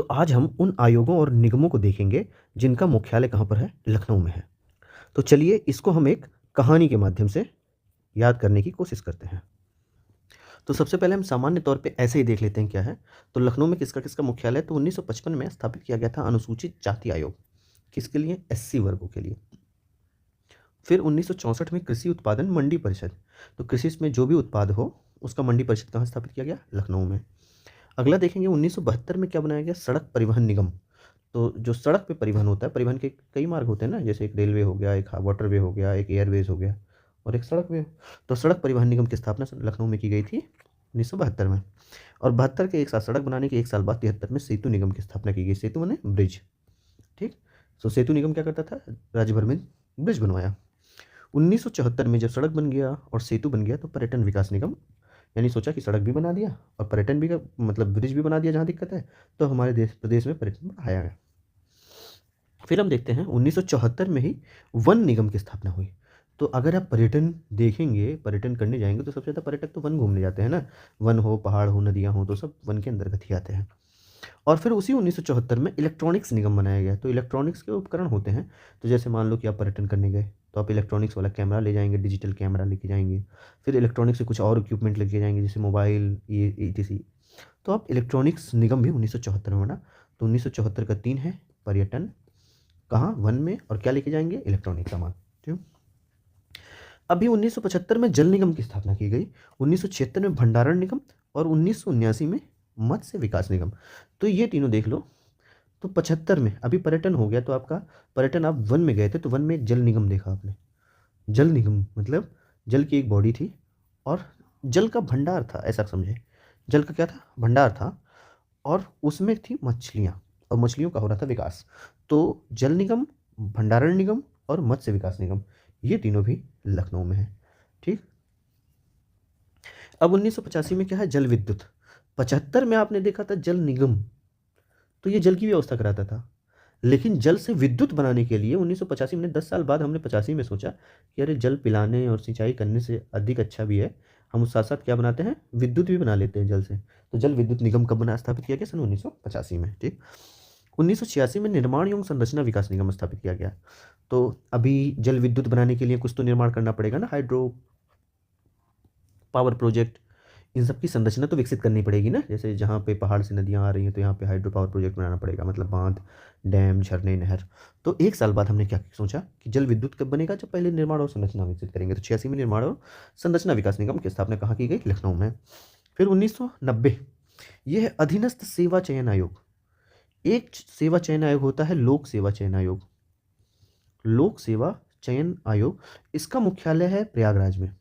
तो आज हम उन आयोगों और निगमों को देखेंगे जिनका मुख्यालय कहाँ पर है, लखनऊ में है। तो चलिए इसको हम एक कहानी के माध्यम से याद करने की कोशिश करते हैं। तो सबसे पहले हम सामान्य तौर पे ऐसे ही देख लेते हैं क्या है। तो लखनऊ में किसका किसका मुख्यालय है, तो 1955 में स्थापित किया गया था अनुसूचित जाति आयोग। किसके लिए, एससी वर्गों के लिए। फिर 1964 में कृषि उत्पादन मंडी परिषद, तो कृषि में जो भी उत्पाद हो उसका मंडी परिषद कहाँ स्थापित किया गया, लखनऊ में। अगला देखेंगे 1972 में क्या बनाया गया, सड़क परिवहन निगम। तो जो सड़क पे परिवहन होता है, परिवहन के कई मार्ग होते हैं ना, जैसे एक रेलवे हो गया, एक वाटरवे हो गया, एक एयरवेज हो गया और एक सड़क वे। तो सड़क परिवहन निगम की स्थापना लखनऊ में की गई थी 1972 में। और 72 के एक साथ सड़क बनाने के एक साल बाद 73 में सेतु निगम की स्थापना की गई। सेतु माने ब्रिज, ठीक। तो सेतु निगम क्या करता था, राज्य भर में ब्रिज बनवाया। 1974 में जब सड़क बन गया और सेतु बन गया तो पर्यटन विकास निगम, यानी सोचा कि सड़क भी बना दिया और पर्यटन भी मतलब ब्रिज भी बना दिया जहाँ दिक्कत है, तो हमारे देश प्रदेश में पर्यटन बढ़ाया गया। फिर हम देखते हैं 1974 में ही वन निगम की स्थापना हुई। तो अगर आप पर्यटन देखेंगे, पर्यटन करने जाएंगे तो सबसे ज़्यादा पर्यटक तो वन घूमने जाते हैं ना। वन हो, पहाड़ हो, नदियाँ हो, तो सब वन के अंतर्गत ही आते हैं। और फिर उसी 1974 में इलेक्ट्रॉनिक्स निगम बनाया गया। तो इलेक्ट्रॉनिक्स के उपकरण होते हैं, तो जैसे मान लो कि आप पर्यटन करने गए तो आप इलेक्ट्रॉनिक्स वाला कैमरा ले जाएंगे, डिजिटल कैमरा लेके जाएंगे। फिर इलेक्ट्रॉनिक्स से कुछ और इक्विपमेंट लेके जाएंगे जैसे मोबाइल, ये ईटीसी। तो आप इलेक्ट्रॉनिक्स निगम भी 1974 में बना। तो 1974 का 3 है, पर्यटन कहाँ, वन में, और क्या लेके जाएंगे, इलेक्ट्रॉनिक सामान, ठीक। अभी 1975 में जल निगम की स्थापना की गई, 1976 में भंडारण निगम और 1979 में मत्स्य विकास निगम। तो ये तीनों देख लो। तो 75 में अभी पर्यटन हो गया, तो आपका पर्यटन, आप वन में गए थे तो वन में जल निगम देखा आपने। जल निगम मतलब जल की एक बॉडी थी और जल का भंडार था, ऐसा समझे। जल का क्या था, भंडार था, और उसमें थी मछलियाँ, और मछलियों का हो रहा था विकास। तो जल निगम, भंडारण निगम और मत्स्य विकास निगम, ये तीनों भी लखनऊ में है, ठीक। अब 1985 में क्या है, जल विद्युत। 75 में आपने देखा था जल निगम, तो ये जल की व्यवस्था कराता था। लेकिन जल से विद्युत बनाने के लिए 1985 में, 10 साल बाद हमने 85 में सोचा कि अरे जल पिलाने और सिंचाई करने से अधिक अच्छा भी है, हम उस साथ साथ क्या बनाते हैं, विद्युत भी बना लेते हैं जल से। तो जल विद्युत निगम कब बना, स्थापित किया गया, सन 1985 में, ठीक। 1986 में निर्माण एवं संरचना विकास निगम स्थापित किया गया। तो अभी जल विद्युत बनाने के लिए कुछ तो निर्माण करना पड़ेगा ना, हाइड्रो पावर प्रोजेक्ट, इन सब की संरचना तो विकसित करनी पड़ेगी ना। जैसे जहाँ पे पहाड़ से नदियाँ आ रही हैं तो यहाँ पे हाइड्रो पावर प्रोजेक्ट बनाना पड़ेगा, मतलब बांध, डैम, झरने, नहर। तो एक साल बाद हमने क्या सोचा कि जल विद्युत कब बनेगा, जब पहले निर्माण और संरचना विकसित करेंगे। तो 86 में निर्माण और संरचना विकास निगम की स्थापना कहाँ की गई, लखनऊ में। फिर 1990, यह है अधीनस्थ सेवा चयन आयोग। एक सेवा चयन आयोग होता है लोक सेवा चयन आयोग, लोक सेवा चयन आयोग, इसका मुख्यालय है प्रयागराज में।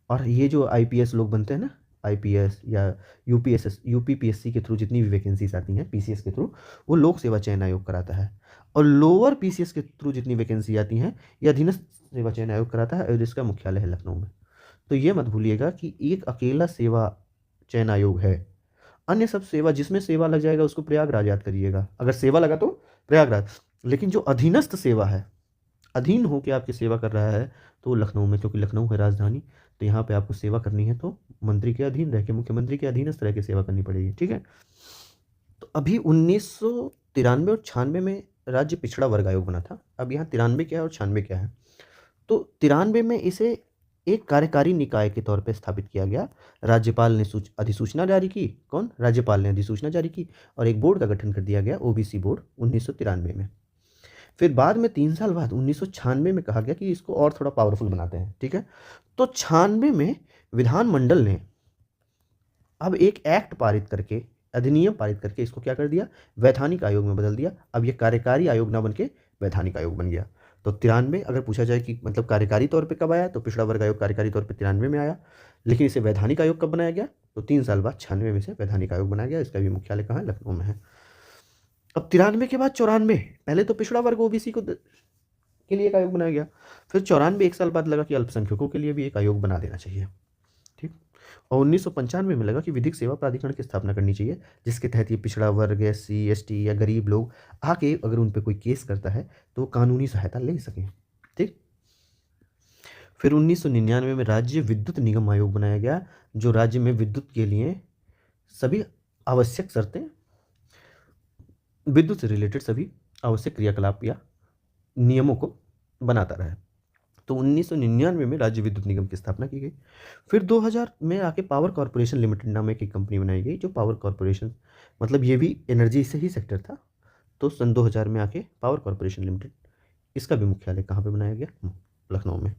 और ये जो आईपीएस लोग बनते हैं ना, आईपीएस या यूपीएसएस, यूपीपीएससी के थ्रू जितनी भी वैकेंसीज आती हैं पीसीएस के थ्रू, वो लोक सेवा चयन आयोग कराता है। और लोअर पीसीएस के थ्रू जितनी वैकेंसी आती हैं ये अधीनस्थ सेवा चयन आयोग कराता है, और इसका मुख्यालय है लखनऊ में। तो ये मत भूलिएगा कि एक अकेला सेवा चयन आयोग है, अन्य सब सेवा, जिसमें सेवा लग जाएगा उसको प्रयागराज याद करिएगा, अगर सेवा लगा तो प्रयागराज। लेकिन जो अधीनस्थ सेवा है, अधीन होकर आपकी सेवा कर रहा है, तो लखनऊ में, क्योंकि लखनऊ है राजधानी। तो यहाँ पे आपको सेवा करनी है तो मंत्री के अधीन रह के, मुख्यमंत्री के अधीनस्थ रह के सेवा करनी पड़ेगी, ठीक है। तो अभी 1993 और 96 में राज्य पिछड़ा वर्ग आयोग बना था। अब यहाँ 93 क्या है और 96 क्या है। तो 93 में इसे एक कार्यकारी निकाय के तौर पे स्थापित किया गया। राज्यपाल ने अधिसूचना जारी की, कौन, राज्यपाल ने अधिसूचना जारी की, और एक बोर्ड का गठन कर दिया गया, ओबीसी बोर्ड, 1993 में। फिर बाद में 3 साल बाद 1996 में कहा गया कि इसको और थोड़ा पावरफुल बनाते हैं, ठीक है। तो 96 में विधानमंडल ने अब एक एक्ट पारित करके, अधिनियम पारित करके, इसको क्या कर दिया, वैधानिक आयोग में बदल दिया। अब ये कार्यकारी आयोग ना बन के वैधानिक आयोग बन गया। तो 93, अगर पूछा जाए कि मतलब कार्यकारी तौर पे कब आया, तो पिछड़ा वर्ग आयोग कार्यकारी तौर पे 93 में आया। लेकिन इसे वैधानिक आयोग कब बनाया गया, तो 3 साल बाद 96 में से वैधानिक आयोग बनाया गया। इसका भी मुख्यालय कहाँ है, लखनऊ में है। अब 93 के बाद 94, पहले तो पिछड़ा वर्ग ओबीसी को के लिए एक आयोग बनाया गया। फिर 94, एक साल बाद लगा कि अल्पसंख्यकों के लिए भी एक आयोग बना देना चाहिए, ठीक। और 1995 में लगा कि विधिक सेवा प्राधिकरण की स्थापना करनी चाहिए, जिसके तहत ये पिछड़ा वर्ग, एससी, एसटी या गरीब लोग आके अगर उन पर कोई केस करता है तो वो कानूनी सहायता ले सकें, ठीक। फिर 1999 में राज्य विद्युत निगम आयोग बनाया गया, जो राज्य में विद्युत के लिए सभी आवश्यक शर्तें विद्युत से रिलेटेड सभी आवश्यक क्रियाकलाप या नियमों को बनाता रहा है। तो 1999 में राज्य विद्युत निगम की स्थापना की गई। फिर 2000 में आके पावर कॉर्पोरेशन लिमिटेड नामक एक कंपनी बनाई गई, जो पावर कॉर्पोरेशन मतलब ये भी एनर्जी से ही सेक्टर था। तो सन 2000 में आके पावर कॉर्पोरेशन लिमिटेड, इसका भी मुख्यालय कहाँ पे बनाया गया? लखनऊ में।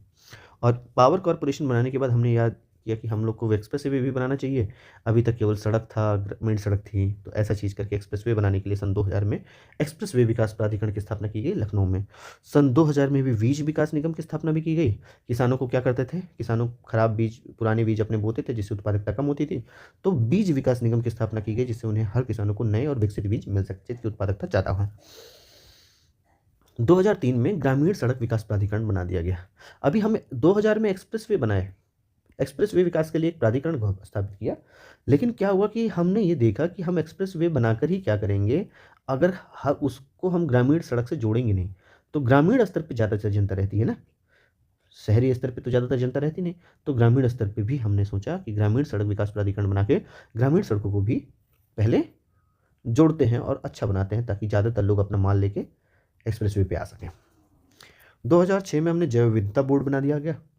और पावर कॉर्पोरेशन बनाने के बाद हमने याद किया कि हम लोग को एक्सप्रेस वे भी बनाना चाहिए। अभी तक केवल सड़क था, ग्रामीण सड़क थी, तो ऐसा चीज़ करके एक्सप्रेस वे बनाने के लिए सन 2000 में एक्सप्रेस वे विकास प्राधिकरण की स्थापना की गई लखनऊ में। सन 2000 में भी बीज विकास निगम की स्थापना भी की गई। किसानों को क्या करते थे, किसानों खराब बीज, पुराने बीज अपने बोते थे, जिससे उत्पादकता कम होती थी। तो बीज विकास निगम की स्थापना की गई, जिससे उन्हें हर किसानों को नए और विकसित बीज मिल सकते, जिसकी उत्पादकता ज़्यादा हो। 2003 में ग्रामीण सड़क विकास प्राधिकरण बना दिया गया। अभी हमें 2000 में एक्सप्रेस वे बनाए, एक्सप्रेस वे विकास के लिए एक प्राधिकरण स्थापित किया। लेकिन क्या हुआ कि हमने ये देखा कि हम एक्सप्रेस वे बनाकर ही क्या करेंगे, अगर उसको हम ग्रामीण सड़क से जोड़ेंगे नहीं। तो ग्रामीण स्तर पर ज़्यादातर जनता रहती है ना, शहरी स्तर पे तो ज़्यादातर जनता रहती नहीं। तो ग्रामीण स्तर पे भी हमने सोचा कि ग्रामीण सड़क विकास प्राधिकरण बना के ग्रामीण सड़कों को भी पहले जोड़ते हैं और अच्छा बनाते हैं, ताकि ज़्यादातर लोग अपना माल लेके एक्सप्रेसवे पे आ सकें। 2006 में हमने जैव विविधता बोर्ड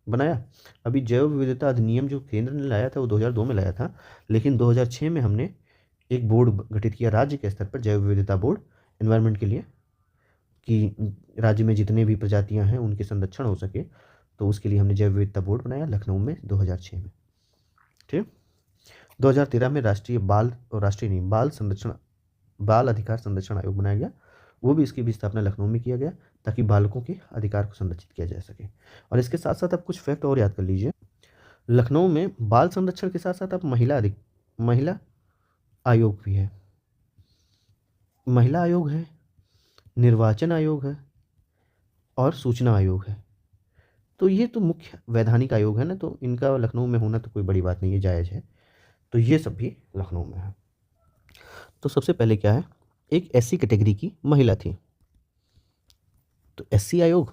बनाया। अभी जैव विविधता अधिनियम जो केंद्र ने लाया था वो 2002 में लाया था, लेकिन 2006 में हमने एक बोर्ड गठित किया राज्य के स्तर पर, जैव विविधता बोर्ड, एनवायरनमेंट के लिए, कि राज्य में जितने भी प्रजातियां हैं उनके संरक्षण हो सके। तो उसके लिए हमने जैव विविधता बोर्ड बनाया लखनऊ में 2006 में। ठीक। 2013 में राष्ट्रीय बाल अधिकार संरक्षण आयोग बनाया गया। वो भी, इसकी भी स्थापना लखनऊ में किया गया, ताकि बालकों के अधिकार को संरक्षित किया जा सके। और इसके साथ साथ आप कुछ फैक्ट और याद कर लीजिए। लखनऊ में बाल संरक्षण के साथ साथ आप महिला आयोग भी है, महिला आयोग है, निर्वाचन आयोग है और सूचना आयोग है। तो ये तो मुख्य वैधानिक आयोग है ना, तो इनका लखनऊ में होना तो कोई बड़ी बात नहीं है, जायज़ है। तो ये सब भी लखनऊ में है। तो सबसे पहले क्या है, एक एससी कैटेगरी की महिला थी, तो एससी आयोग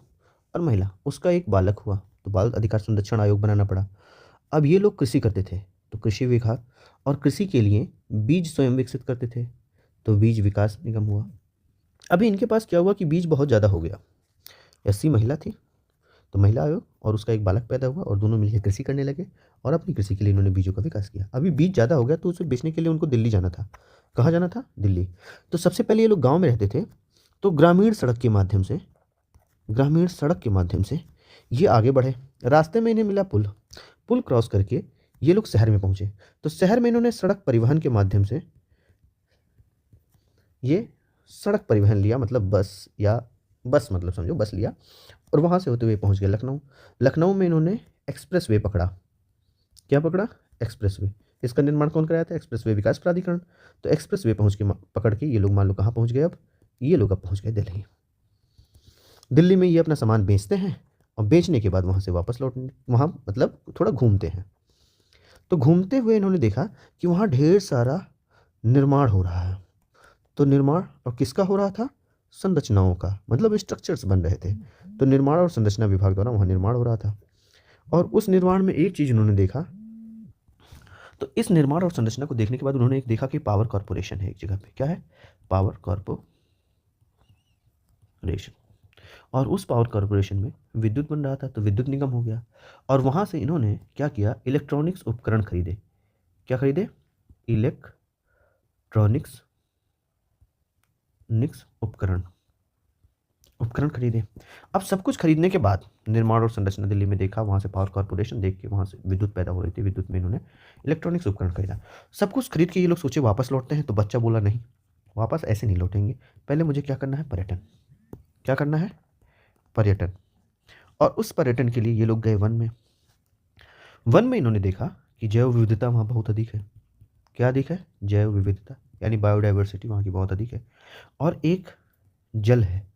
और महिला, उसका एक बालक हुआ, तो बाल अधिकार संरक्षण आयोग बनाना पड़ा। अब ये लोग कृषि करते थे, तो कृषि विभाग, और कृषि के लिए बीज स्वयं विकसित करते थे, तो बीज विकास निगम हुआ। अभी इनके पास क्या हुआ कि बीज बहुत ज़्यादा हो गया। एससी महिला थी, तो महिला आयोग, और उसका एक बालक पैदा हुआ, और दोनों मिलकर कृषि करने लगे, और अपनी कृषि के लिए इन्होंने बीजों का विकास किया। अभी बीज ज़्यादा हो गया, तो उसे बेचने के लिए उनको दिल्ली जाना था। कहाँ जाना था? दिल्ली। तो सबसे पहले ये लोग गाँव में रहते थे, तो ग्रामीण सड़क के माध्यम से ये आगे बढ़े। रास्ते में इन्हें मिला पुल क्रॉस करके ये लोग शहर में पहुँचे। तो शहर में इन्होंने सड़क परिवहन के माध्यम से ये सड़क परिवहन लिया, मतलब बस मतलब समझो बस लिया, और वहाँ से होते हुए पहुँच गए लखनऊ। लखनऊ में इन्होंने एक्सप्रेस वे पकड़ा। क्या पकड़ा? Express way. इसका निर्माण कौन कराया था? एक्सप्रेस वे विकास प्राधिकरण। तो एक्सप्रेस वे पकड़ के ये लोग, मान लो कहाँ पहुँच गए, अब ये लोग अब पहुँच गए दिल्ली। दिल्ली में ये अपना सामान बेचते हैं, और बेचने के बाद वहाँ से वापस वहाँ मतलब थोड़ा घूमते हैं। तो घूमते हुए इन्होंने देखा कि वहाँ ढेर सारा निर्माण हो रहा है। तो निर्माण और किसका हो रहा था? संरचनाओं का, मतलब स्ट्रक्चर्स बन रहे थे। तो निर्माण और संरचना विभाग द्वारा वहाँ निर्माण हो रहा था, और उस निर्माण में एक चीज़ उन्होंने देखा। तो इस निर्माण और संरचना को देखने के बाद उन्होंने एक देखा कि पावर कॉर्पोरेशन है एक जगह पे। क्या है? Power corporation. और उस पावर कॉर्पोरेशन में विद्युत बन रहा था, तो विद्युत निगम हो गया। और वहाँ से इन्होंने क्या किया? इलेक्ट्रॉनिक्स उपकरण खरीदे। क्या खरीदे? इलेक्ट्रॉनिक्स उपकरण खरीदे। अब सब कुछ खरीदने के बाद निर्माण और संरचना दिल्ली में देखा, वहाँ से पावर कॉर्पोरेशन देख के वहाँ से विद्युत पैदा हो रही थी, विद्युत में इन्होंने इलेक्ट्रॉनिक्स उपकरण खरीदा। सब कुछ खरीद के ये लोग सोचे वापस लौटते हैं, तो बच्चा बोला नहीं, वापस ऐसे नहीं लौटेंगे, पहले मुझे क्या करना है? पर्यटन। क्या करना है? पर्यटन। और उस पर्यटन के लिए ये लोग गए वन में इन्होंने देखा कि जैव विविधता वहाँ बहुत अधिक है। क्या अधिक है? जैव विविधता, यानी बायोडाइवर्सिटी वहाँ की बहुत अधिक है। और एक जल है,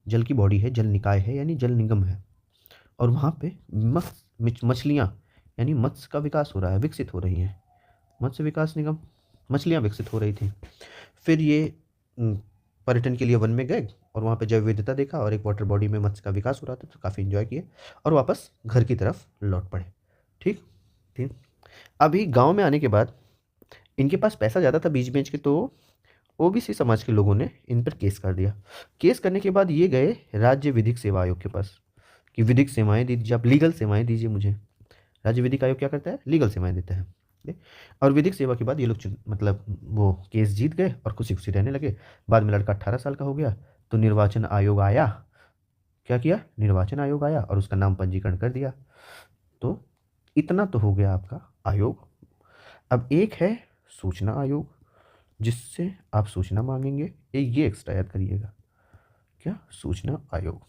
जल की बॉडी है, जल निकाय है, यानी जल निगम है। और वहाँ पे मछलियाँ, यानी मत्स्य का विकास हो रहा है, विकसित हो रही हैं। मत्स्य विकास निगम, मछलियाँ विकसित हो रही थी। फिर ये पर्यटन के लिए वन में गए, और वहाँ पे जैव विविधता देखा, और एक वाटर बॉडी में मत्स्य का विकास हो रहा था, तो काफ़ी इन्जॉय किए, और वापस घर की तरफ लौट पड़े। ठीक। अभी गाँव में आने के बाद इनके पास पैसा ज़्यादा था बीज बेच के, तो ओबीसी समाज के लोगों ने इन पर केस कर दिया। केस करने के बाद ये गए राज्य विधिक सेवा आयोग के पास कि विधिक सेवाएं दीजिए, आप लीगल सेवाएं दीजिए मुझे। राज्य विधिक आयोग क्या करता है? लीगल सेवाएं देता है। और विधिक सेवा के बाद ये लोग मतलब वो केस जीत गए और खुशी खुशी रहने लगे। बाद में लड़का 18 साल का हो गया तो निर्वाचन आयोग आया। क्या किया? निर्वाचन आयोग आया और उसका नाम पंजीकरण कर दिया। तो इतना तो हो गया आपका आयोग। अब एक है सूचना आयोग, जिससे आप सूचना मांगेंगे। ये एक्स्ट्रा याद करिएगा, क्या? सूचना आयोग।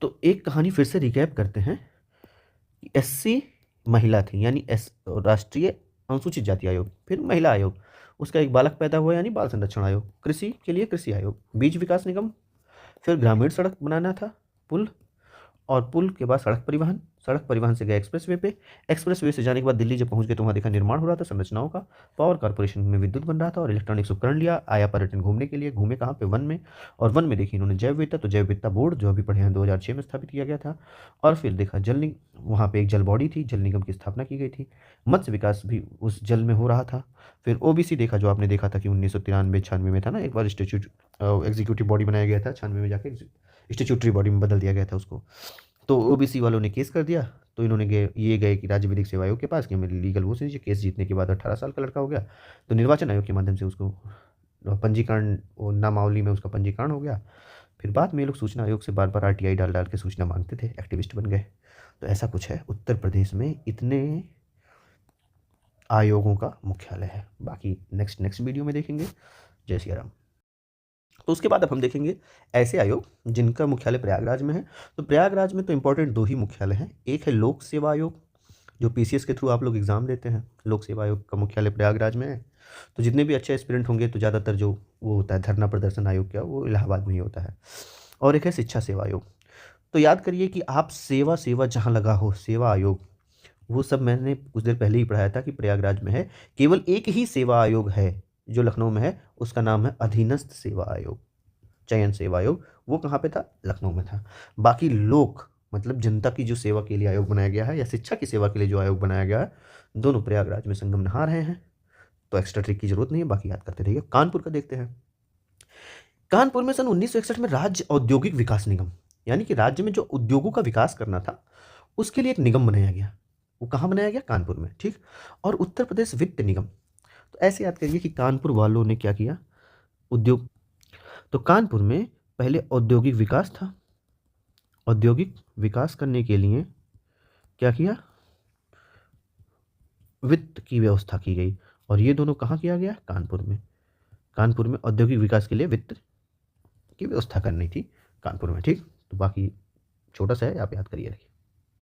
तो एक कहानी फिर से रिकैप करते हैं कि एससी महिला थी, यानी राष्ट्रीय अनुसूचित जाति आयोग, फिर महिला आयोग, उसका एक बालक पैदा हुआ यानी बाल संरक्षण आयोग, कृषि के लिए कृषि आयोग, बीज विकास निगम, फिर ग्रामीण सड़क बनाना था, पुल, और पुल के बाद सड़क परिवहन से गए एक्सप्रेसवे पे। एक्सप्रेसवे से जाने के बाद दिल्ली जब पहुंच गए तो वहाँ देखा निर्माण हो रहा था संरचनाओं का। पावर कॉर्पोरेशन में विद्युत बन रहा था और इलेक्ट्रॉनिक्स उपकरण लिया। आया पर्यटन घूमने के लिए, घूमे कहाँ पे? वन में। और वन में देखी इन्होंने जैव विविधता, तो जैव विविधता बोर्ड जो अभी पढ़े हैं 2006 में स्थापित किया गया था। और फिर देखा वहाँ पे एक जल बॉडी थी, जल निगम की स्थापना की गई थी। मत्स्य विकास भी उस जल में हो रहा था। फिर ओबीसी देखा, जो आपने देखा था कि 1993-96 में था ना, एक बार एग्जीक्यूटिव बॉडी बनाया गया था, 96 में जाके स्टेचुटरी बॉडी में बदल दिया गया था उसको। तो ओबीसी वालों ने केस कर दिया, तो इन्होंने गए कि राज्य विधिक सेवा आयोग के पास कि हमें लीगल वो से केस जीतने के बाद 18 साल का लड़का हो गया, तो निर्वाचन आयोग के माध्यम से उसको पंजीकरण, नामावली में उसका पंजीकरण हो गया। फिर बाद में ये लोग सूचना आयोग से बार बार आरटीआई डाल डाल के सूचना मांगते थे, एक्टिविस्ट बन गए। तो ऐसा कुछ है, उत्तर प्रदेश में इतने आयोगों का मुख्यालय है। बाकी नेक्स्ट वीडियो में देखेंगे। जय सिया राम। तो उसके बाद अब हम देखेंगे ऐसे आयोग जिनका मुख्यालय प्रयागराज में है। तो प्रयागराज में तो इंपॉर्टेंट 2 ही मुख्यालय हैं। एक है लोक सेवा आयोग, जो पीसीएस के थ्रू आप लोग एग्ज़ाम देते हैं। लोक सेवा आयोग का मुख्यालय प्रयागराज में है। तो जितने भी अच्छे एस्पिरेंट होंगे, तो ज़्यादातर जो वो होता है धरना प्रदर्शन आयोग क्या, वो इलाहाबाद में ही होता है। और एक है शिक्षा सेवा आयोग। तो याद करिए कि आप सेवा जहाँ लगा हो, सेवा आयोग, वो सब मैंने कुछ देर पहले ही पढ़ाया था कि प्रयागराज में है। केवल एक ही सेवा आयोग है जो लखनऊ में है, उसका नाम है अधीनस्थ सेवा आयोग, चयन सेवा आयोग। वो कहाँ पे था? लखनऊ में था। बाकी लोक मतलब जनता की जो सेवा के लिए आयोग बनाया गया है, या शिक्षा की सेवा के लिए जो आयोग बनाया गया है, दोनों प्रयागराज में संगम नहा रहे हैं। तो एक्स्ट्रा ट्रिक की जरूरत नहीं है, बाकी याद करते रहिए। कानपुर का देखते हैं। कानपुर में सन 1961 में राज्य औद्योगिक विकास निगम, यानी कि राज्य में जो उद्योगों का विकास करना था उसके लिए एक निगम बनाया गया। वो कहाँ बनाया गया? कानपुर में, ठीक। और उत्तर प्रदेश वित्त निगम। तो ऐसे याद करिए कि कानपुर वालों ने क्या किया? उद्योग। तो कानपुर में पहले औद्योगिक विकास था। औद्योगिक विकास करने के लिए क्या किया? वित्त की व्यवस्था की गई। और ये दोनों कहाँ किया गया? कानपुर में। कानपुर में औद्योगिक विकास के लिए वित्त की व्यवस्था करनी थी कानपुर में, ठीक। तो बाकी छोटा सा है, आप याद करिए रखिए।